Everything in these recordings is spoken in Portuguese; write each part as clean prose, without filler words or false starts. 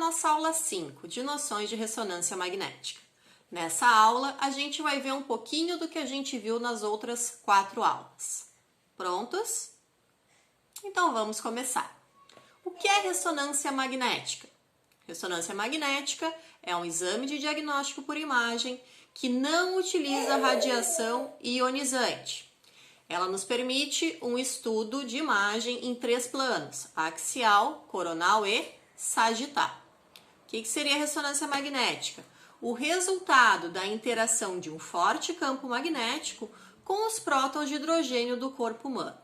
nossa aula 5 de noções de ressonância magnética. Nessa aula, a gente vai ver um pouquinho do que a gente viu nas outras 4 aulas. Prontos? Então vamos começar. O que é ressonância magnética? Ressonância magnética é um exame de diagnóstico por imagem que não utiliza radiação ionizante. Ela nos permite um estudo de imagem em 3 planos: axial, coronal e sagital. O que seria a ressonância magnética? O resultado da interação de um forte campo magnético com os prótons de hidrogênio do corpo humano.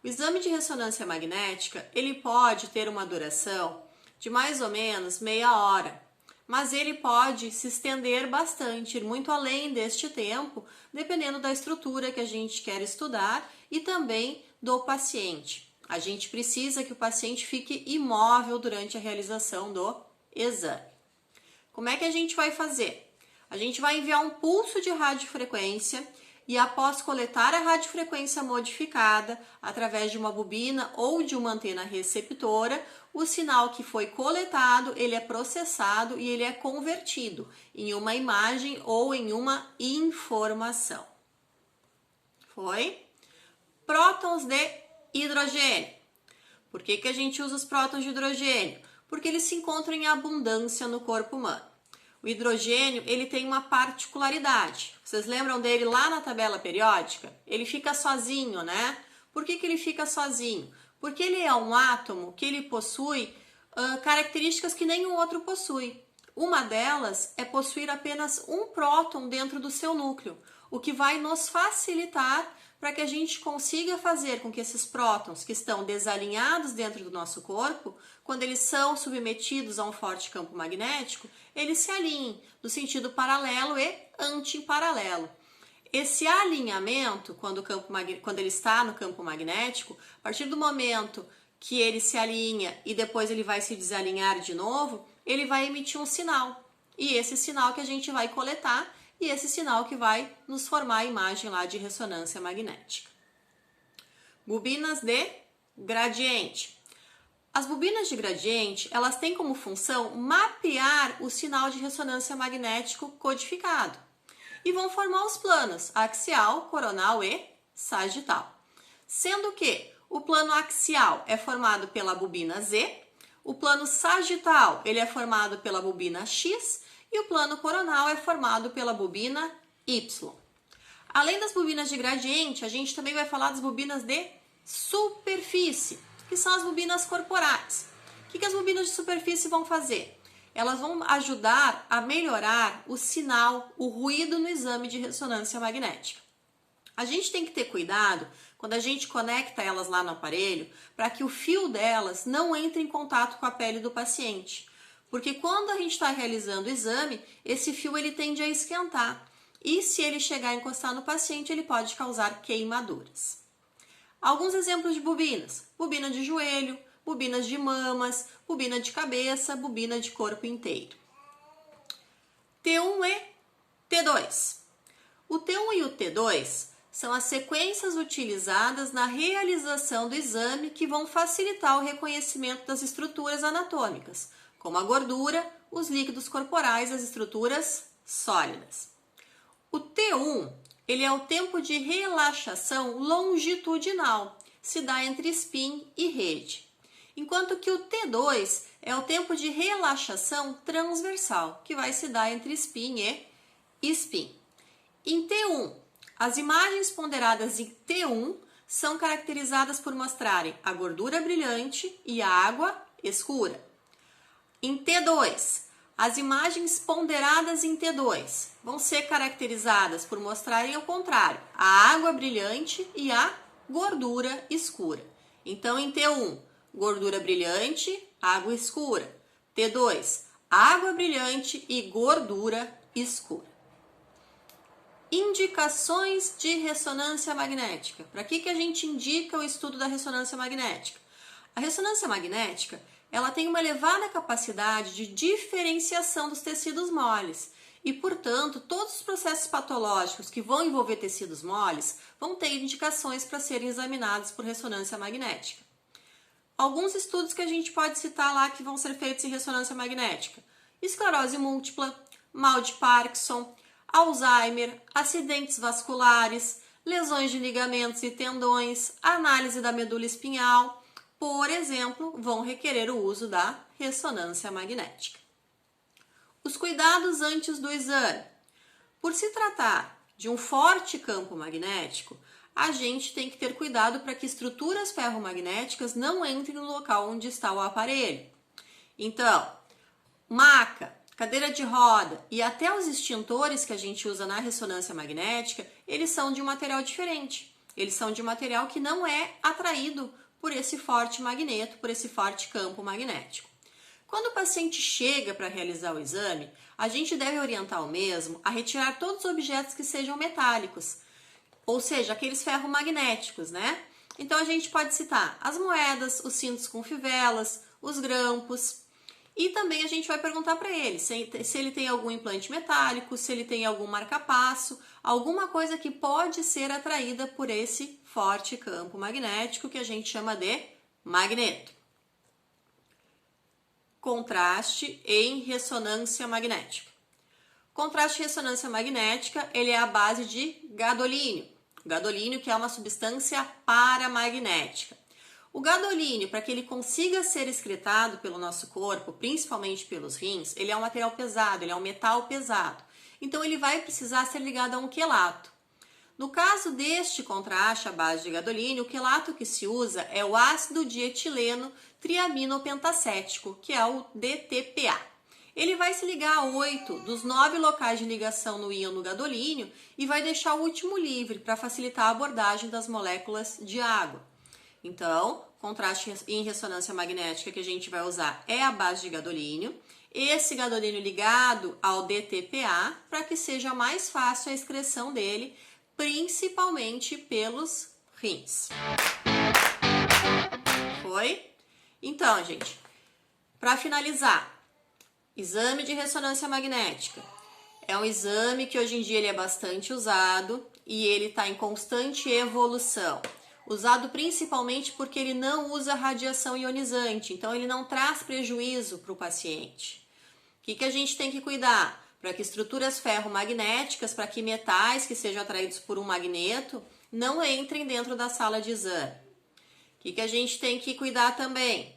O exame de ressonância magnética, ele pode ter uma duração de mais ou menos meia hora, mas ele pode se estender bastante, ir muito além deste tempo, dependendo da estrutura que a gente quer estudar e também do paciente. A gente precisa que o paciente fique imóvel durante a realização do exame. Como é que a gente vai fazer? A gente vai enviar um pulso de radiofrequência e, após coletar a radiofrequência modificada através de uma bobina ou de uma antena receptora, o sinal que foi coletado, ele é processado e ele é convertido em uma imagem ou em uma informação. Foi? Prótons de hidrogênio. Por que a gente usa os prótons de hidrogênio? Porque eles se encontram em abundância no corpo humano. O hidrogênio, ele tem uma particularidade. Vocês lembram dele lá na tabela periódica? Ele fica sozinho, né? Por que ele fica sozinho? Porque ele é um átomo que ele possui características que nenhum outro possui. Uma delas é possuir apenas um próton dentro do seu núcleo, o que vai nos facilitar para que a gente consiga fazer com que esses prótons que estão desalinhados dentro do nosso corpo, quando eles são submetidos a um forte campo magnético, eles se alinhem no sentido paralelo e antiparalelo. Esse alinhamento, quando ele está no campo magnético, a partir do momento que ele se alinha e depois ele vai se desalinhar de novo, ele vai emitir um sinal. E esse sinal que a gente vai coletar e esse sinal que vai nos formar a imagem lá de ressonância magnética. Bobinas de gradiente. As bobinas de gradiente, elas têm como função mapear o sinal de ressonância magnético codificado e vão formar os planos axial, coronal e sagital. Sendo que o plano axial é formado pela bobina Z, o plano sagital ele é formado pela bobina X e o plano coronal é formado pela bobina Y. Além das bobinas de gradiente, a gente também vai falar das bobinas de superfície, que são as bobinas corporais. O que as bobinas de superfície vão fazer? Elas vão ajudar a melhorar o sinal, o ruído no exame de ressonância magnética. A gente tem que ter cuidado quando a gente conecta elas lá no aparelho, para que o fio delas não entre em contato com a pele do paciente. Porque quando a gente está realizando o exame, esse fio ele tende a esquentar. E se ele chegar a encostar no paciente, ele pode causar queimaduras. Alguns exemplos de bobinas: bobina de joelho, bobinas de mamas, bobina de cabeça, bobina de corpo inteiro. T1 e T2. O T1 e o T2 são as sequências utilizadas na realização do exame que vão facilitar o reconhecimento das estruturas anatômicas, como a gordura, os líquidos corporais, as estruturas sólidas. O T1, ele é o tempo de relaxação longitudinal, se dá entre spin e rede. Enquanto que o T2 é o tempo de relaxação transversal, que vai se dar entre spin e spin. Em T1, as imagens ponderadas em T1 são caracterizadas por mostrarem a gordura brilhante e a água escura. Em T2, as imagens ponderadas em T2 vão ser caracterizadas por mostrarem o contrário, a água brilhante e a gordura escura. Então, em T1, gordura brilhante, água escura. T2, água brilhante e gordura escura. Indicações de ressonância magnética. Para que a gente indica o estudo da ressonância magnética? A ressonância magnética, ela tem uma elevada capacidade de diferenciação dos tecidos moles e, portanto, todos os processos patológicos que vão envolver tecidos moles vão ter indicações para serem examinados por ressonância magnética. alguns estudos que a gente pode citar lá que vão ser feitos em ressonância magnética: esclerose múltipla, mal de Parkinson, Alzheimer, acidentes vasculares, lesões de ligamentos e tendões, análise da medula espinhal, por exemplo, vão requerer o uso da ressonância magnética. Os cuidados antes do exame. Por se tratar de um forte campo magnético, a gente tem que ter cuidado para que estruturas ferromagnéticas não entrem no local onde está o aparelho. Então, maca, cadeira de roda e até os extintores que a gente usa na ressonância magnética, eles são de um material diferente. Eles são de um material que não é atraído por esse forte magneto, por esse forte campo magnético. Quando o paciente chega para realizar o exame, a gente deve orientar o mesmo a retirar todos os objetos que sejam metálicos, ou seja, aqueles ferromagnéticos, né? Então a gente pode citar as moedas, os cintos com fivelas, os grampos. E também a gente vai perguntar para ele se ele tem algum implante metálico, se ele tem algum marca-passo, alguma coisa que pode ser atraída por esse forte campo magnético que a gente chama de magneto. Contraste em ressonância magnética. Contraste em ressonância magnética, ele é a base de gadolínio. Gadolínio, que é uma substância paramagnética. O gadolínio, para que ele consiga ser excretado pelo nosso corpo, principalmente pelos rins, ele é um material pesado, ele é um metal pesado. Então, ele vai precisar ser ligado a um quelato. No caso deste contraste à base de gadolínio, o quelato que se usa é o ácido dietileno triaminopentacético, que é o DTPA. Ele vai se ligar a 8 dos 9 locais de ligação no íon do gadolínio e vai deixar o último livre para facilitar a abordagem das moléculas de água. Então, contraste em ressonância magnética que a gente vai usar é a base de gadolínio. Esse gadolínio ligado ao DTPA para que seja mais fácil a excreção dele, principalmente pelos rins. Foi? Então, gente, para finalizar, exame de ressonância magnética é um exame que hoje em dia ele é bastante usado e ele está em constante evolução. Usado principalmente porque ele não usa radiação ionizante, então ele não traz prejuízo para o paciente. O que a gente tem que cuidar? Para que estruturas ferromagnéticas, para que metais que sejam atraídos por um magneto não entrem dentro da sala de exame. O que a gente tem que cuidar também?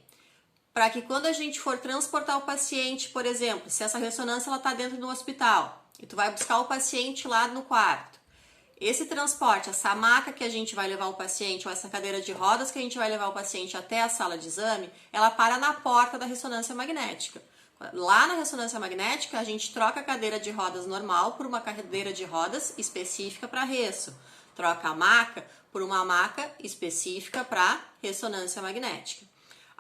Para que quando a gente for transportar o paciente, por exemplo, se essa ressonância está dentro do hospital e tu vai buscar o paciente lá no quarto, esse transporte, essa maca que a gente vai levar o paciente ou essa cadeira de rodas que a gente vai levar o paciente até a sala de exame, ela para na porta da ressonância magnética. Lá na ressonância magnética, a gente troca a cadeira de rodas normal por uma cadeira de rodas específica para resso. Troca a maca por uma maca específica para ressonância magnética.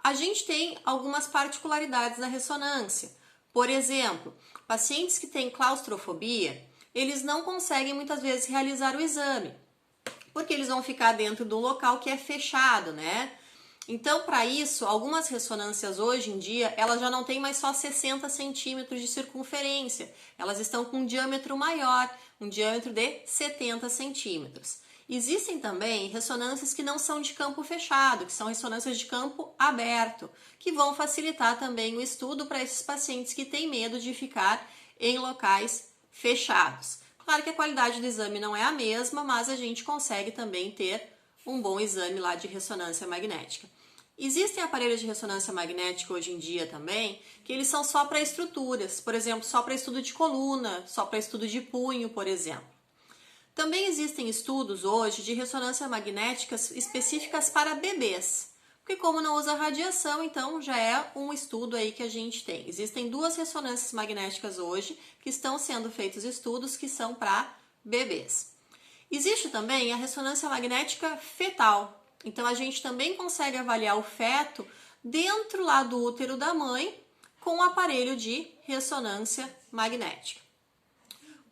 A gente tem algumas particularidades da ressonância. Por exemplo, pacientes que têm claustrofobia, eles não conseguem muitas vezes realizar o exame, porque eles vão ficar dentro de um local que é fechado, né? Então, para isso, algumas ressonâncias hoje em dia, elas já não têm mais só 60 centímetros de circunferência, elas estão com um diâmetro maior, um diâmetro de 70 centímetros. Existem também ressonâncias que não são de campo fechado, que são ressonâncias de campo aberto, que vão facilitar também o estudo para esses pacientes que têm medo de ficar em locais fechados. Claro que a qualidade do exame não é a mesma, mas a gente consegue também ter um bom exame lá de ressonância magnética. Existem aparelhos de ressonância magnética hoje em dia também, que eles são só para estruturas, por exemplo, só para estudo de coluna, só para estudo de punho, por exemplo. Também existem estudos hoje de ressonância magnética específicas para bebês, porque como não usa radiação, então já é um estudo aí que a gente tem. Existem 2 ressonâncias magnéticas hoje que estão sendo feitos estudos que são para bebês. Existe também a ressonância magnética fetal. Então, a gente também consegue avaliar o feto dentro lá do útero da mãe com um aparelho de ressonância magnética.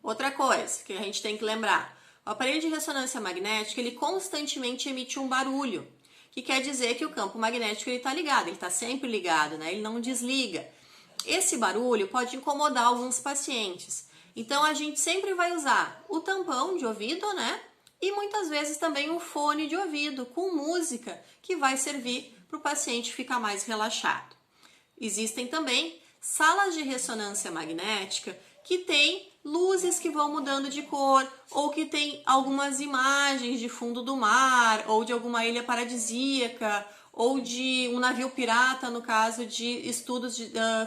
Outra coisa que a gente tem que lembrar, o aparelho de ressonância magnética, ele constantemente emite um barulho, que quer dizer que o campo magnético está ligado, ele está sempre ligado, né? Ele não desliga. Esse barulho pode incomodar alguns pacientes. Então, a gente sempre vai usar o tampão de ouvido, né? E muitas vezes também um fone de ouvido com música que vai servir para o paciente ficar mais relaxado. Existem também salas de ressonância magnética que tem luzes que vão mudando de cor, ou que tem algumas imagens de fundo do mar, ou de alguma ilha paradisíaca, ou de um navio pirata, no caso de estudos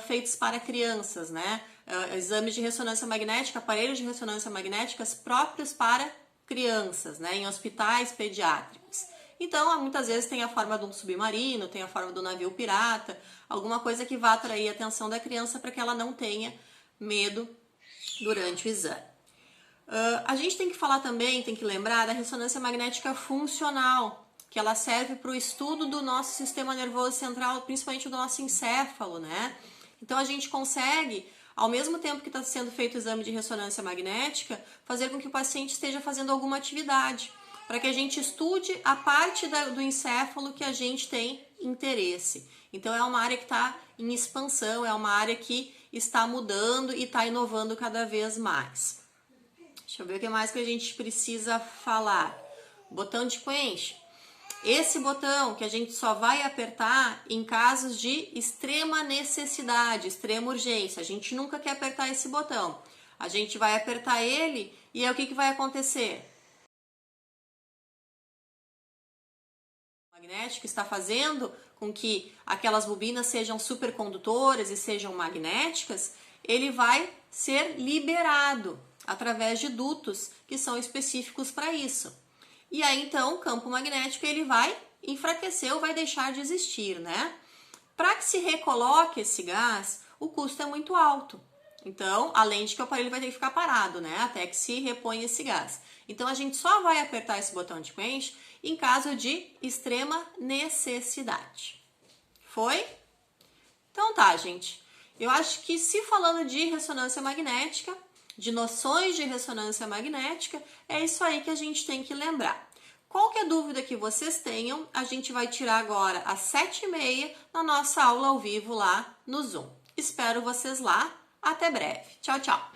feitos para crianças, né? Exames de ressonância magnética, aparelhos de ressonância magnéticas próprios para crianças, né? Em hospitais pediátricos. Então, muitas vezes tem a forma de um submarino, tem a forma do navio pirata, alguma coisa que vá atrair a atenção da criança para que ela não tenha medo durante o exame. A gente tem que falar também, tem que lembrar da ressonância magnética funcional, que ela serve para o estudo do nosso sistema nervoso central, principalmente do nosso encéfalo, né? Então a gente consegue, ao mesmo tempo que está sendo feito o exame de ressonância magnética, fazer com que o paciente esteja fazendo alguma atividade, para que a gente estude a parte do encéfalo que a gente tem interesse. Então é uma área que está em expansão, é uma área que está mudando e está inovando cada vez mais. Deixa eu ver o que mais que a gente precisa falar. Botão de quench. Esse botão que a gente só vai apertar em casos de extrema necessidade, extrema urgência. A gente nunca quer apertar esse botão. A gente vai apertar ele e aí o que vai acontecer? O magnético está fazendo com que aquelas bobinas sejam supercondutoras e sejam magnéticas, ele vai ser liberado através de dutos que são específicos para isso. E aí, então, o campo magnético ele vai enfraquecer ou vai deixar de existir, né? Para que se recoloque esse gás, o custo é muito alto. Então, além de que o aparelho vai ter que ficar parado, né? Até que se reponha esse gás. Então, a gente só vai apertar esse botão de quench em caso de extrema necessidade. Foi? Então tá, gente. Eu acho que se falando de ressonância magnética, de noções de ressonância magnética, é isso aí que a gente tem que lembrar. Qualquer dúvida que vocês tenham, a gente vai tirar agora às 7h30 na nossa aula ao vivo lá no Zoom. Espero vocês lá. Até breve. Tchau, tchau.